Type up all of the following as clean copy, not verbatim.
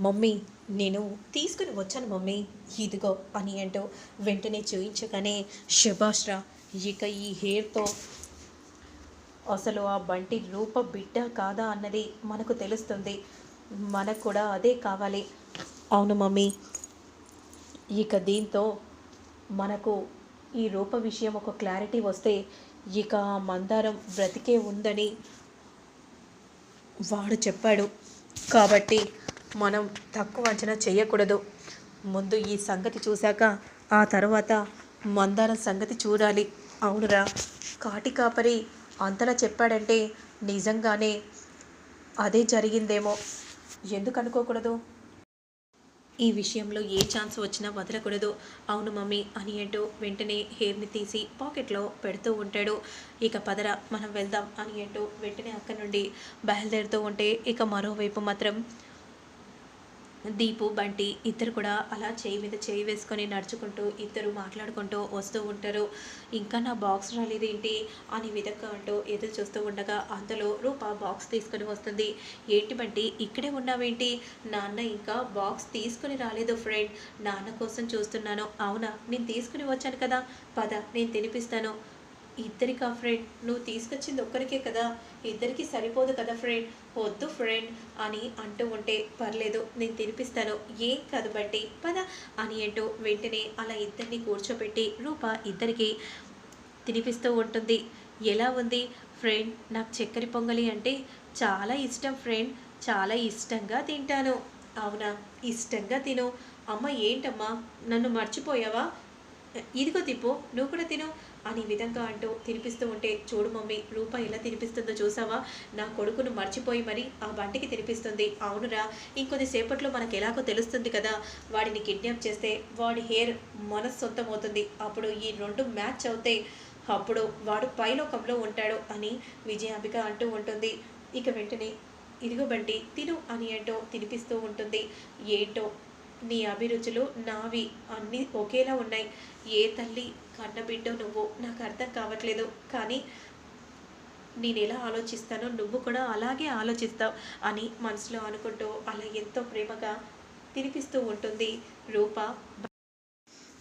Mummy నేను తీసుకుని వచ్చాను మమ్మీ, ఇదిగో అని అంటూ వెంటనే చూయించగానే శభాష్రా, ఇక ఈ హెయిర్తో అసలు ఆ బంటి రూప బిడ్డ కాదా అన్నది మనకు తెలుస్తుంది. మనకు కూడా అదే కావాలి. అవును మమ్మీ, ఇక దీంతో మనకు ఈ రూప విషయం ఒక క్లారిటీ వస్తే ఇక ఆ మందారం బ్రతికే ఉందని వాడు చెప్పాడు. కాబట్టి మనం తక్కువ అంచనా చేయకూడదు. ముందు ఈ సంగతి చూశాక ఆ తర్వాత మందారం సంగతి చూడాలి. అవునురా, కాటి కాపరి అంతలా చెప్పాడంటే నిజంగానే అదే జరిగిందేమో. ఎందుకు అనుకోకూడదు? ఈ విషయంలో ఏ ఛాన్స్ వచ్చినా వదలకూడదు. అవును మమ్మీ అని అంటూ వెంటనే హెయిర్ని తీసి పాకెట్లో పెడుతూ ఉంటాడు. ఇక పదర మనం వెళ్దాం అని అంటూ వెంటనే అక్కడి నుండి బయలుదేరుతూ ఉంటే ఇక మరోవైపు మాత్రం దీపు బంటి ఇద్దరు కూడా అలా చేయి మీద చేయి వేసుకొని నడుచుకుంటూ ఇద్దరు మాట్లాడుకుంటూ వస్తూ ఉంటారు. ఇంకా నా బాక్స్ రాలేదేంటి అని విధంగా అంటూ ఎదురు చూస్తూ ఉండగా అంతలో రూప బాక్స్ తీసుకొని వస్తుంది. ఏంటి బంటి ఇక్కడే ఉన్నావేంటి? నాన్న ఇంకా బాక్స్ తీసుకుని రాలేదు ఫ్రెండ్, నాన్న కోసం చూస్తున్నాను. అవునా, నేను తీసుకుని వచ్చాను కదా, పద నేను తినిపిస్తాను. ఇద్దరికా ఫ్రెండ్? నువ్వు తీసుకొచ్చింది ఒక్కరికే కదా, ఇద్దరికి సరిపోదు కదా ఫ్రెండ్. వద్దు ఫ్రెండ్ అని అంటూ ఉంటే పర్లేదు నేను తినిపిస్తాను, ఏం కాదు బట్టి పద అని అంటూ వెంటనే అలా ఇద్దరిని కూర్చోబెట్టి రూప ఇద్దరికి తినిపిస్తూ ఉంటుంది. ఎలా ఉంది ఫ్రెండ్? నాకు చక్కెర పొంగలి అంటే చాలా ఇష్టం ఫ్రెండ్, చాలా ఇష్టంగా తింటాను. అవునా, ఇష్టంగా తిను. అమ్మ ఏంటమ్మా నన్ను మర్చిపోయావా? ఇదిగో తిప్పు, నువ్వు కూడా తిను అని విధంగా అంటూ తినిపిస్తూ ఉంటే చూడు మమ్మీ రూప ఎలా తినిపిస్తుందో చూసావా? నా కొడుకును మర్చిపోయి మరి ఆ బంటికి తినిపిస్తుంది. అవునురా, ఇంకొద్ది సేపట్లో మనకు ఎలాగో తెలుస్తుంది కదా, వాడిని కిడ్నాప్ చేస్తే వాడి హెయిర్ మన సొంతం అవుతుంది. అప్పుడు ఈ రెండు మ్యాచ్ అవుతాయి, అప్పుడు వాడు పైలోకంలో ఉంటాడు అని విజయాంబిక అంటూ ఉంటుంది. ఇక వెంటనే ఇదిగో బంటి తిను అని అంటూ తినిపిస్తూ ఉంటుంది. ఏంటో నీ అభిరుచులు నావి అన్నీ ఒకేలా ఉన్నాయి. ఏ తల్లి కన్నబిడ్డో నువ్వు నాకు అర్థం కావట్లేదు, కానీ నేను ఎలా ఆలోచిస్తానో నువ్వు కూడా అలాగే ఆలోచిస్తావు అని మనసులో అనుకుంటూ అలా ఎంతో ప్రేమగా తినిపిస్తూ ఉంటుంది రూప.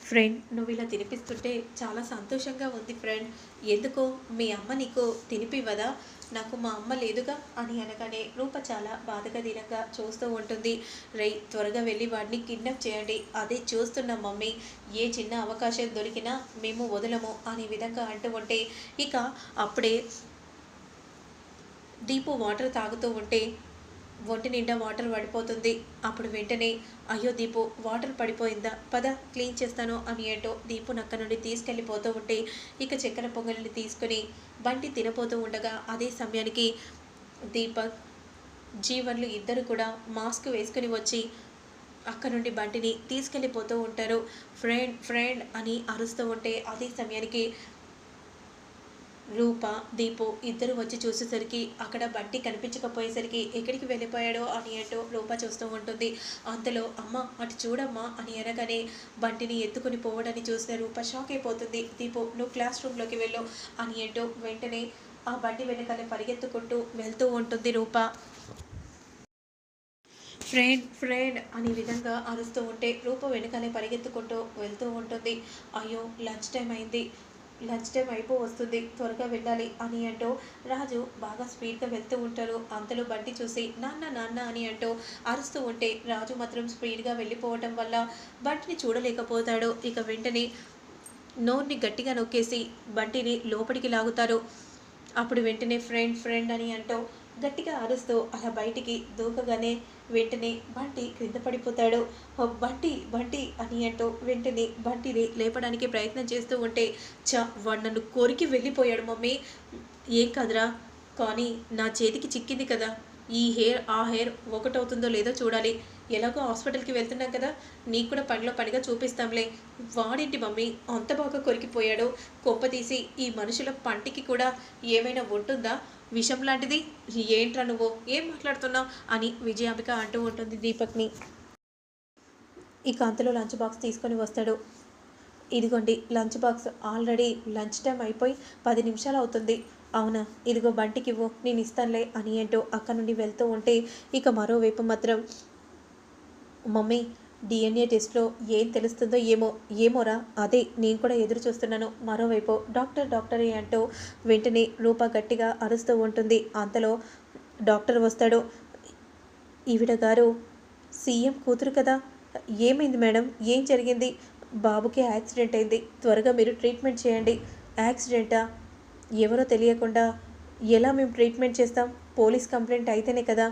ఫ్రెండ్ నువ్వు ఇలా తినిపిస్తుంటే చాలా సంతోషంగా ఉంది ఫ్రెండ్, ఎందుకో మీ అమ్మ నీకు తినిపివ్వదా? నాకు మా అమ్మ లేదుగా అని అనగానే రూప చాలా బాధగా దీనంగా చూస్తూ ఉంటుంది. రై త్వరగా వెళ్ళి వాడిని కిడ్నాప్ చేయండి, అదే చూస్తున్నాం మమ్మీ, ఏ చిన్న అవకాశం దొరికినా మేము వదలము అనే విధంగా అంటూ ఉంటే ఇక అప్పుడే దీపు వాటర్ తాగుతూ ఉంటే ఒంటి నిండా వాటర్ పడిపోతుంది. అప్పుడు వెంటనే అయ్యో దీపు వాటర్ పడిపోయిందా, పద క్లీన్ చేస్తాను అని ఏంటో దీపు నక్క నుండి తీసుకెళ్ళిపోతూ ఉంటే ఇక చక్కెర పొంగల్ని తీసుకొని బంటి తినపోతూ ఉండగా అదే సమయానికి దీపక్ జీవన్లు ఇద్దరు కూడా మాస్క్ వేసుకుని వచ్చి అక్కడ నుండి బంటిని తీసుకెళ్ళిపోతూ ఉంటారు. ఫ్రెండ్ ఫ్రెండ్ అని అరుస్తూ ఉంటే అదే సమయానికి రూప దీపు ఇద్దరు వచ్చి చూసేసరికి అక్కడ బంటి కనిపించకపోయేసరికి ఎక్కడికి వెళ్ళిపోయాడో అని అంటూ రూప చూస్తూ ఉంటుంది. అంతలో అమ్మ అటు చూడమ్మా అని అనగానే బంటిని ఎత్తుకుని పోవడాన్ని చూసిన రూప షాక్ అయిపోతుంది. దీపు నువ్వు క్లాస్ రూమ్లోకి వెళ్ళు అని అంటూ వెంటనే ఆ బండి వెనకాలే పరిగెత్తుకుంటూ వెళ్తూ ఉంటుంది రూప. ఫ్రెండ్ ఫ్రెండ్ అనే విధంగా అరుస్తూ ఉంటే రూప వెనకాలే పరిగెత్తుకుంటూ వెళ్తూ ఉంటుంది. అయ్యో లంచ్ టైం అయింది, లంచ్ టైం అయిపో వస్తుంది, త్వరగా వెళ్ళాలి అని అంటూ రాజు బాగా స్పీడ్గా వెళ్తూ ఉంటారు. అంతలో బంటి చూసి నాన్న నాన్న అని అంటూ అరుస్తూ ఉంటే రాజు మాత్రం స్పీడ్గా వెళ్ళిపోవటం వల్ల బంటిని చూడలేకపోతాడు. ఇక వెంటనే నోర్ని గట్టిగా నొక్కేసి బంటిని లోపలికి లాగుతారు. అప్పుడు వెంటనే ఫ్రెండ్ ఫ్రెండ్ అని అంటూ గట్టిగా అరుస్తూ అలా బయటికి దూకగానే వెంటనే బంటి క్రింద పడిపోతాడు. బంటి బంటి అని అంటూ వెంటనే బంటిని లేపడానికి ప్రయత్నం చేస్తూ ఉంటే వాడు నన్ను కోరికి వెళ్ళిపోయాడు మమ్మీ, ఏం కదరా, కానీ నా చేతికి చిక్కింది కదా, ఈ హెయిర్ ఆ హెయిర్ ఒకటవుతుందో లేదో చూడాలి, ఎలాగో హాస్పిటల్కి వెళ్తున్నాం కదా, నీకు కూడా పనిలో పనిగా చూపిస్తాంలే. వాడేంటి మమ్మీ అంత బాగా కొరికిపోయాడు, తీసి ఈ మనుషుల పంటికి కూడా ఏమైనా ఉంటుందా విషం లాంటిది, ఏంట్రా నువ్వు ఏం మాట్లాడుతున్నావు అని విజయాంబిక అంటూ ఉంటుంది దీపక్ని. ఇక అంతలో లంచ్ బాక్స్ తీసుకొని వస్తాడు. ఇదిగోండి lunch box, already lunch time అయిపోయి 10 నిమిషాలు అవుతుంది. అవునా, ఇదిగో బంటికి ఇవ్వు నేను ఇస్తానులే అని అంటూ అక్కడ నుండి వెళ్తూ ఉంటే ఇక మరోవైపు మాత్రం మమ్మీ డిఎన్ఏ టెస్ట్లో ఏం తెలుస్తుందో ఏమో ఏమోరా అదే నేను కూడా ఎదురు చూస్తున్నాను. మరోవైపు డాక్టర్ డాక్టరే అంటూ వెంటనే రూప గట్టిగా అరుస్తూ ఉంటుంది. అంతలో డాక్టర్ వస్తాడు. ఈవిడ గారు సీఎం కూతురు కదా, ఏమైంది మేడం, ఏం జరిగింది? బాబుకి యాక్సిడెంట్ అయింది, త్వరగా మీరు ట్రీట్మెంట్ చేయండి. యాక్సిడెంటా? ఎవరో తెలియకుండా ఎలా మేము ట్రీట్మెంట్ చేస్తాం? పోలీస్ కంప్లైంట్ అయితేనే కదా.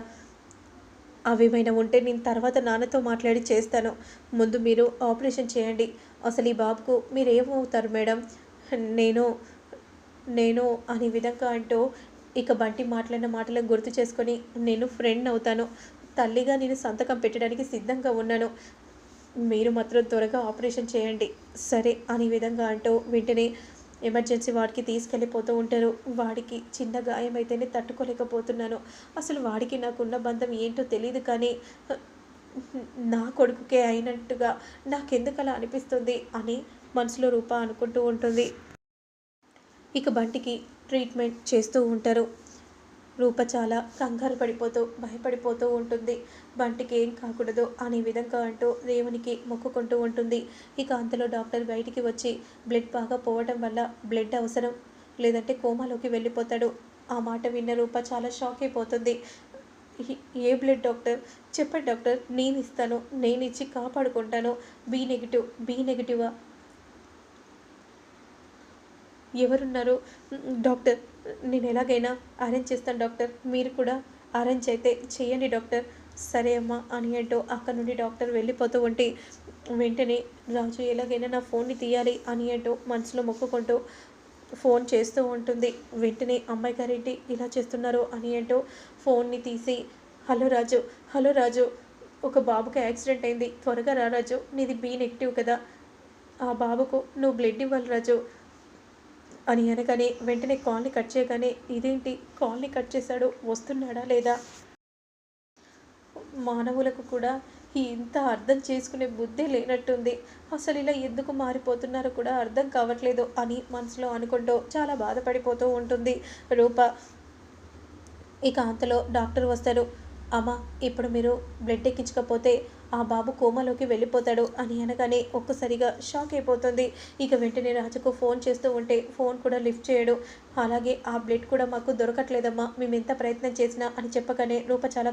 అవేమైనా ఉంటే నేను తర్వాత నాన్నతో మాట్లాడి చేస్తాను. ముందు మీరు ఆపరేషన్ చేయండి. అసలు ఈ బాబుకు మీరు ఏమవుతారు మేడం? నేను నేను అనే విధంగా అంటూ ఇక బంటి మాట్లాడిన మాటలను గుర్తు చేసుకొని నేను ఫ్రెండ్ అవుతాను. తల్లిగా నేను సంతకం పెట్టడానికి సిద్ధంగా ఉన్నాను. మీరు మాత్రం త్వరగా ఆపరేషన్ చేయండి సరే అనే విధంగా అంటూ వెంటనే ఎమర్జెన్సీ వాడికి తీసుకెళ్ళిపోతూ ఉంటారు. వాడికి చిన్న గాయం అయితేనే తట్టుకోలేకపోతున్నాను. అసలు వాడికి నాకున్న బంధం ఏంటో తెలియదు కానీ నా కొడుకుకే అయినట్టుగా నాకెందుకు అలా అనిపిస్తుంది అని మనసులో రూప అనుకుంటూ ఉంటుంది. ఇక బంటికి ట్రీట్మెంట్ చేస్తూ ఉంటారు. రూప చాలా కంగారు పడిపోతూ భయపడిపోతూ ఉంటుంది. బంటికి ఏం కాకూడదు అనే విధంగా అంటూ దేవునికి మొక్కుకుంటూ ఉంటుంది. ఇక అంతలో డాక్టర్ బయటికి వచ్చి బ్లడ్ బాగా పోవడం వల్ల బ్లడ్ అవసరం, లేదంటే కోమాలోకి వెళ్ళిపోతాడు. ఆ మాట విన్న రూప చాలా షాక్ అయిపోతుంది. ఏ బ్లడ్ డాక్టర్? చెప్పండి డాక్టర్, నేను ఇస్తాను, నేను ఇచ్చి కాపాడుకుంటాను. B negative. బి నెగిటివా? ఎవరున్నారు? డాక్టర్, నేను ఎలాగైనా అరేంజ్ చేస్తాను డాక్టర్, మీరు కూడా అరేంజ్ అయితే చేయండి డాక్టర్. సరే అమ్మా అని అంటూ అక్కడ నుండి డాక్టర్ వెళ్ళిపోతూ ఉంటే వెంటనే రాజు ఎలాగైనా నా ఫోన్ని తీయాలి అని అంటూ మనసులో మొక్కుకుంటూ ఫోన్ చేస్తూ ఉంటుంది. వెంటనే అమ్మాయి గారేంటి ఇలా చేస్తున్నారు అని అంటూ ఫోన్ని తీసి హలో రాజు, హలో రాజు, ఒక బాబుకి యాక్సిడెంట్ అయింది, త్వరగా రా రాజు, నీది బి నెగిటివ్ కదా, ఆ బాబుకు నువ్వు బ్లడ్ ఇవ్వాలి రాజు అని అనగానే వెంటనే కాల్ని కట్ చేయగానే ఇదేంటి కాల్ని కట్ చేశాడు, వస్తున్నాడా లేదా? మానవులకు కూడా ఇంత అర్థం చేసుకునే బుద్ధి లేనట్టుంది. అసలు ఇలా ఎందుకు మారిపోతున్నారో కూడా అర్థం కావట్లేదు అని మనసులో అనుకుంటూ చాలా బాధపడిపోతూ ఉంటుంది రూప. ఇక అంతలో డాక్టర్ వస్తారు. అమ్మ, ఇప్పుడు మీరు బ్లడ్ ఎక్కించకపోతే ఆ బాబు కోమాలోకి వెళ్ళిపోతాడు అని అనగానే ఒక్కసారిగా షాక్ అయిపోతుంది. ఇక వెంటనే రాజుకు ఫోన్ చేస్తూ ఉంటే ఫోన్ కూడా లిఫ్ట్ చేయడు. అలాగే ఆ బ్లడ్ కూడా మాకు దొరకట్లేదమ్మా, మేము ఎంత ప్రయత్నం చేసినా అని చెప్పగానే రూప చాలా